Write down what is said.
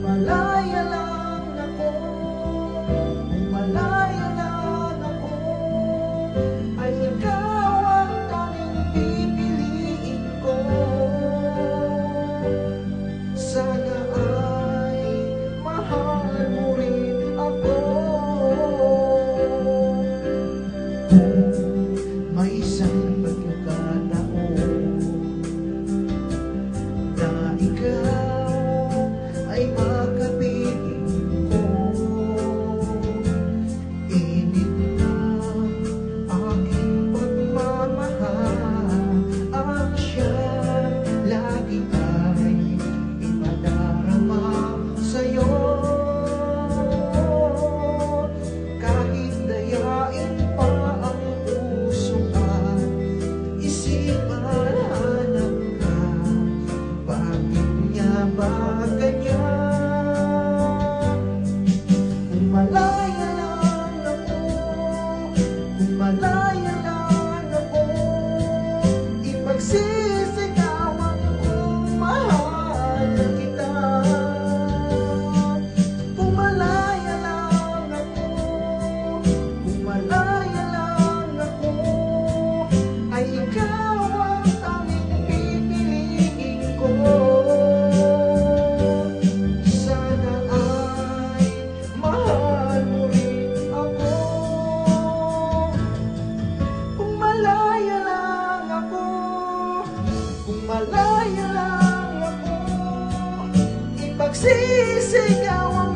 malaya lang ako, kung malaya lang ako, ay ikaw ang tanging pipiliin ko. Sana ay mahal mo rin ako. May isang pagkakataon na ikaw ay makapiling ko. Init na aking pagmamahal, at siya lagi ay ipadarama sa'yo. Kahit dayain pa ang puso at isipan, hanap ka, bakit niya ba ganyan? Kung malaya lang ako, kung malaya lang ako, ipagsisigawan kong mahal kita. Kung malaya lang ako, kung malaya lang ako, ay ikaw ang tanging pipiliin ko. Sana ay mahal mo rin ako. Kung malaya lang ako, kung malaya lang ako, ipagsisigawan